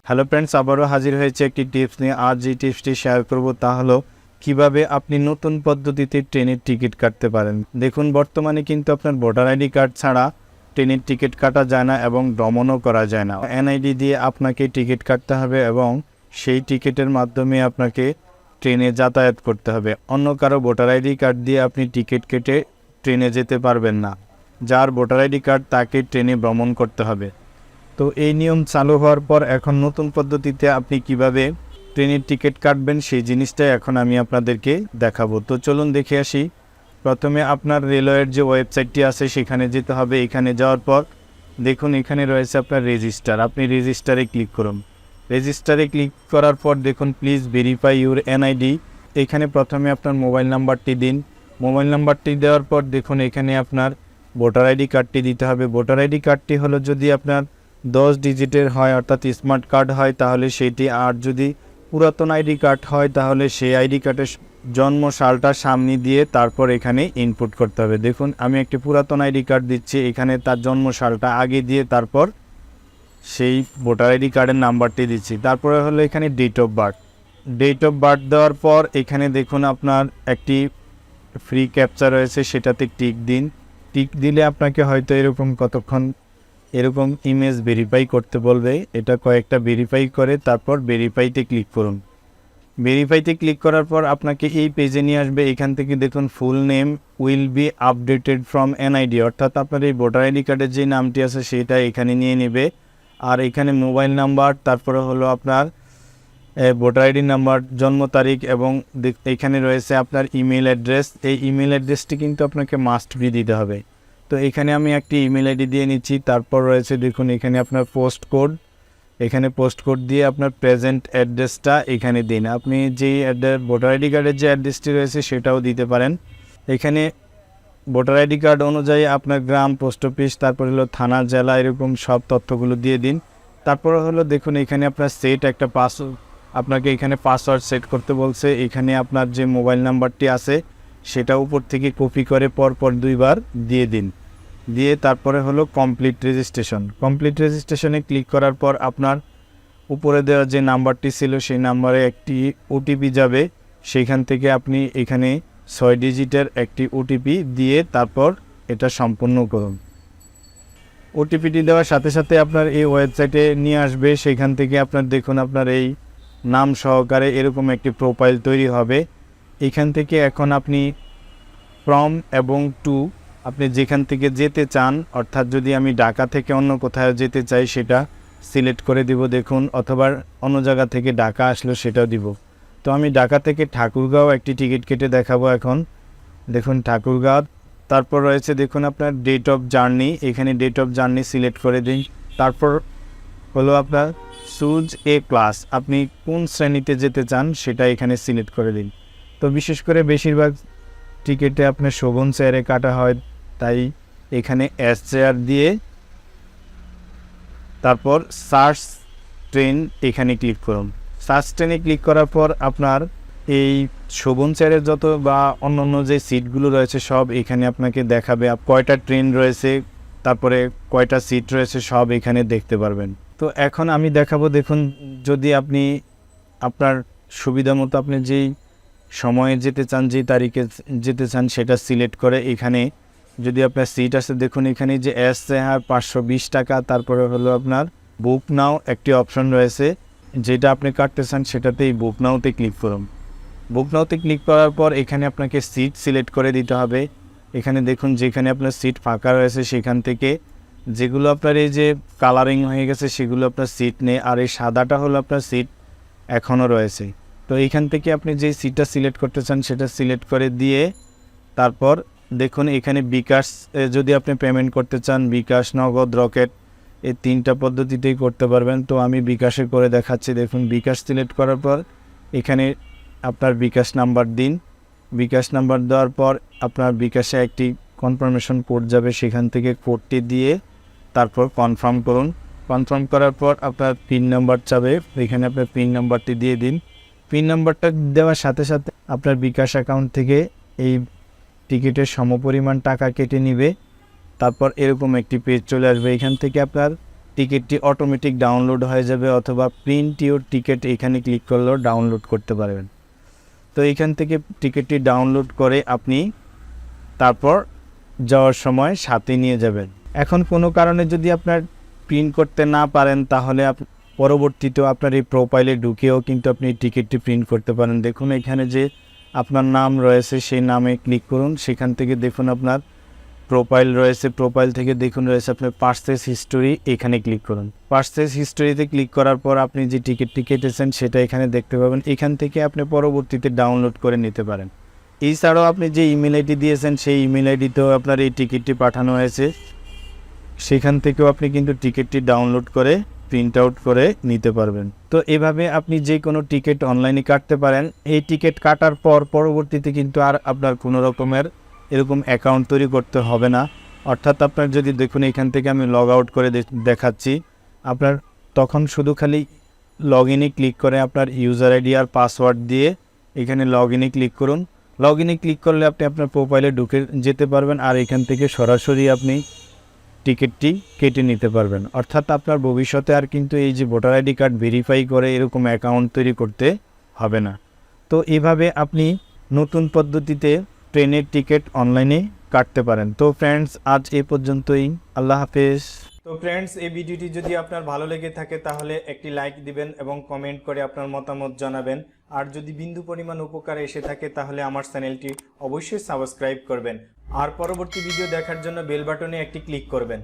Hello friends, আবারও হাজির হয়েছে একটি টিপস নিয়ে। আজ যে টিপসটি শেয়ার করব তা হলো কিভাবে আপনি নতুন পদ্ধতিতে ট্রেনের টিকিট কাটতে পারেন। দেখুন, বর্তমানে কিন্তু আপনার ভোটার আইডি কার্ড ছাড়া ট্রেনের টিকিট কাটা যায় না এবং ভ্রমণও করা যায় না। এনআইডি দিয়ে আপনাকে টিকিট কাটতে হবে এবং সেই টিকিটের মাধ্যমে আপনাকে ট্রেনে যাতায়াত করতে হবে। অন্য কারো ভোটার আইডি কার্ড দিয়ে আপনি টিকিট কেটে ট্রেনে যেতে পারবেন না। যার ভোটার আইডি কার্ড তাকে ট্রেনে ভ্রমণ করতে হবে। তো এই নিয়ম চালু হওয়ার পর এখন নতুন পদ্ধতিতে আপনি কিভাবে ট্রেনের টিকিট কাটবেন সেই জিনিসটাই এখন আমি আপনাদেরকে দেখাবো। তো চলুন দেখে আসি। প্রথমে আপনার রেলওয়ের যে ওয়েবসাইটটি আছে সেখানে যেতে হবে। এখানে যাওয়ার পর দেখুন এখানে রয়েছে আপনার রেজিস্টার। আপনি রেজিস্টারে ক্লিক করুন। রেজিস্টারে ক্লিক করার পর দেখুন প্লিজ ভেরিফাই ইউর এনআইডি। এখানে প্রথমে আপনার মোবাইল নাম্বারটি দিন। মোবাইল নাম্বারটি দেওয়ার পর দেখুন এখানে আপনার ভোটার আইডি কার্ডটি দিতে হবে। ভোটার আইডি কার্ডটি হলো যদি আপনার 10 ডিজিটের হয় অর্থাৎ স্মার্ট কার্ড হয় তাহলে সেটি, আর যদি পুরাতন আইডি কার্ড হয় তাহলে সেই আইডি কার্ডের জন্ম সালটা সামনে দিয়ে তারপর এখানে ইনপুট করতে হবে। দেখুন আমি একটি পুরাতন আইডি কার্ড দিচ্ছি, এখানে তার জন্ম সালটা আগে দিয়ে তারপর সেই ভোটার আইডি কার্ডের নাম্বারটি দিচ্ছি। তারপরে হলো এখানে date of birth. Date of birth দেওয়ার পর এখানে দেখুন আপনার একটি ফ্রি ক্যাপচা রয়েছে, সেটাতে টিক দিন। টিক দিলে আপনাকে হয়তো এরকম ইমেজ ভেরিফাই করতে বলবে। এটা কয়েকটা ভেরিফাই করে তারপর ভেরিফাইতে ক্লিক করুন। ভেরিফাইতে ক্লিক করার পর আপনাকে এই পেজে নিয়ে আসবে। এখান থেকে দেখুন full name will be updated from NID, অর্থাৎ আপনার এই ভোটার আইডি কার্ডের যে নামটি আছে সেটা এখানে নিয়ে নেবে। আর এখানে মোবাইল নাম্বার, তারপরে হলো আপনার ভোটার আইডি নাম্বার, জন্ম তারিখ এবং এখানে রয়েছে আপনার ইমেল অ্যাড্রেস। এই ইমেল অ্যাড্রেসটি কিন্তু আপনাকে মাস্ট বি দিতে হবে। তো এখানে আমি একটি ইমেল আইডি দিয়ে নিচ্ছি। তারপর রয়েছে দেখুন এখানে আপনার পোস্ট কোড। এখানে পোস্ট কোড দিয়ে আপনার প্রেজেন্ট অ্যাড্রেসটা এখানে দিন। আপনি যেই ভোটার আইডি কার্ডের যে অ্যাড্রেসটি রয়েছে সেটাও দিতে পারেন। এখানে ভোটার আইডি কার্ড অনুযায়ী আপনার গ্রাম, পোস্ট অফিস, তারপর হলো থানা, জেলা, এরকম সব তথ্যগুলো দিয়ে দিন। তারপর হলো দেখুন এখানে আপনার একটা পাসওয়ার্ড, আপনাকে এখানে পাসওয়ার্ড সেট করতে বলছে। এখানে আপনার যে মোবাইল নাম্বারটি আছে সেটা উপর থেকে কপি করে পরপর 2 বার দিয়ে দিন। দিয়ে তারপরে হলো কমপ্লিট রেজিস্ট্রেশন। কমপ্লিট রেজিস্ট্রেশনে ক্লিক করার পর আপনার উপরে দেওয়া যে নাম্বারটি ছিল সেই নাম্বারে একটি ওটিপি যাবে। সেইখান থেকে আপনি এখানে 6 ডিজিটের একটি ওটিপি দিয়ে তারপর এটা সম্পূর্ণ করুন। ওটিপিটি দেওয়ার সাথে সাথে আপনার এই ওয়েবসাইটে নিয়ে আসবে। সেখান থেকে আপনার দেখুন আপনার এই নাম সহকারে এরকম একটি প্রোফাইল তৈরি হবে। এখান থেকে এখন আপনি ফ্রম এবং টু, আপনি যেখান থেকে যেতে চান, অর্থাৎ যদি আমি ঢাকা থেকে অন্য কোথাও যেতে চাই সেটা সিলেক্ট করে দিব দেখুন, অথবা অন্য জায়গা থেকে ঢাকা আসলো সেটাও দিব। তো আমি ঢাকা থেকে ঠাকুরগাঁও একটি টিকিট কেটে দেখাবো এখন। দেখুন ঠাকুরগাঁও। তারপর রয়েছে দেখুন আপনার ডেট অফ জার্নি। এখানে ডেট অফ জার্নি সিলেক্ট করে দিন। তারপর হলো আপনার চুজ এ ক্লাস, আপনি কোন শ্রেণীতে যেতে চান সেটা এখানে সিলেক্ট করে দিন। তো বিশেষ করে বেশিরভাগ টিকিটে আপনার শোভন চেয়ারে কাটা হয়, তাই এখানে এস চেয়ার দিয়ে তারপর সার্চ ট্রেন এখানে ক্লিক করুন। সার্চ ট্রেনে ক্লিক করার পর আপনার এই শোভন চেয়ারের যত বা অন্যান্য যে সিটগুলো রয়েছে সব এখানে আপনাকে দেখাবে। কয়টা ট্রেন রয়েছে, তারপরে কয়টা সিট রয়েছে সব এখানে দেখতে পারবেন। তো এখন আমি দেখাবো। দেখুন যদি আপনি আপনার সুবিধা মতো আপনি যেই সময়ে যেতে চান, যেই তারিখে যেতে চান সেটা সিলেক্ট করে এখানে যদি আপনার সিট আছে দেখুন এখানে যে এস চেয়ার 520 টাকা। তারপরে হলো আপনার বুক নাও একটি অপশন রয়েছে, যেটা আপনি কাটতে চান সেটাতেই বুক নাওতে ক্লিক করুন। বুক নাওতে ক্লিক করার পর এখানে আপনাকে সিট সিলেক্ট করে দিতে হবে। এখানে দেখুন যেখানে আপনার সিট ফাঁকা রয়েছে সেখান থেকে যেগুলো আপনার এই যে কালারিং হয়ে গেছে সেগুলো আপনার সিট নেই, আর এই সাদাটা হলো আপনার সিট এখনও রয়েছে। তো এইখান থেকে আপনি যে সিটটা সিলেক্ট করতে চান সেটা সিলেক্ট করে দিয়ে তারপর দেখুন এখানে বিকাশ, যদি আপনি পেমেন্ট করতে চান বিকাশ, নগদ, রকেট, এই 3টা পদ্ধতিতেই করতে পারবেন। তো আমি বিকাশে করে দেখাচ্ছি। দেখুন বিকাশ সিলেক্ট করার পর এখানে আপনার বিকাশ নাম্বার দিন। বিকাশ নাম্বার দেওয়ার পর আপনার বিকাশে একটি কনফার্মেশন কোড যাবে, সেখান থেকে কোডটি দিয়ে তারপর কনফার্ম করুন। কনফার্ম করার পর আপনার পিন নাম্বার চাবে, এখানে আপনার পিন নাম্বারটি দিয়ে দিন। পিন নাম্বারটা দেওয়ার সাথে সাথে আপনার বিকাশ অ্যাকাউন্ট থেকে এই টিকিটের সমপরিমাণ টাকা কেটে নিবে। তারপর এরকম একটি পেজ চলে আসবে। এখান থেকে আপনার টিকিটটি অটোমেটিক ডাউনলোড হয়ে যাবে, অথবা প্রিন্ট ইউর টিকিট এখানে ক্লিক করলেও ডাউনলোড করতে পারবেন। তো এখান থেকে টিকিটটি ডাউনলোড করে আপনি তারপর যাওয়ার সময় সাথে নিয়ে যাবেন। এখন কোনো কারণে যদি আপনার প্রিন্ট করতে না পারেন, তাহলে পরবর্তীতেও আপনার এই প্রোফাইলে ঢুকেও কিন্তু আপনি টিকিটটি প্রিন্ট করতে পারেন। দেখুন এখানে যে আপনার নাম রয়েছে সেই নামে ক্লিক করুন, সেখান থেকে দেখুন আপনার প্রোফাইল রয়েছে, প্রোফাইল থেকে দেখুন রয়েছে আপনার পারচেজ হিস্টোরি, এখানে ক্লিক করুন। পারচেজ হিস্টোরিতে ক্লিক করার পর আপনি যে টিকিটটি কেটেছেন সেটা এখানে দেখতে পাবেন। এখান থেকে আপনি পরবর্তীতে ডাউনলোড করে নিতে পারেন। এছাড়াও আপনি যে ইমেল আইডি দিয়েছেন সেই ইমেল আইডিতেও আপনার এই টিকিটটি পাঠানো হয়েছে, সেখান থেকেও আপনি কিন্তু টিকিটটি ডাউনলোড করে প্রিন্ট আউট করে নিতে পারবেন। তো এভাবে আপনি যে কোনো টিকিট অনলাইনে কাটতে পারেন। এই টিকিট কাটার পর পরবর্তীতে কিন্তু আর আপনার কোনো রকমের এরকম অ্যাকাউন্ট তৈরি করতে হবে না। অর্থাৎ আপনার যদি দেখুন এখান থেকে আমি লগ আউট করে দেখাচ্ছি, আপনার তখন শুধু খালি লগ ইনে ক্লিক করে আপনার ইউজার আইডি আর পাসওয়ার্ড দিয়ে এখানে লগ ইনে ক্লিক করুন। লগ ইনে ক্লিক করলে আপনি আপনার প্রোফাইলে ঢুকে যেতে পারবেন, আর এখান থেকে সরাসরি আপনি টিকিটটি কেটে নিতে পারবেন। অর্থাৎ আপনার ভবিষ্যতে আর কিন্তু এই যে ভোটার আইডি কার্ড ভেরিফাই করে এরকম অ্যাকাউন্ট তৈরি করতে হবে না। তো এভাবে আপনি নতুন পদ্ধতিতে ট্রেনের টিকিট অনলাইনে কাটতে পারেন। তো ফ্রেন্ডস, আজ এ পর্যন্তই। আল্লাহ হাফেজ। তো ফ্রেন্ডস, এই ভিডিওটি যদি আপনার ভালো লেগে থাকে তাহলে একটি লাইক দিবেন এবং কমেন্ট করে আপনার মতামত জানাবেন। আর যদি বিন্দু পরিমাণ উপকার এসে থাকে তাহলে আমার চ্যানেলটি অবশ্যই সাবস্ক্রাইব করবেন। আর পরবর্তী ভিডিও দেখার জন্য বেল বাটনে একটি ক্লিক করবেন।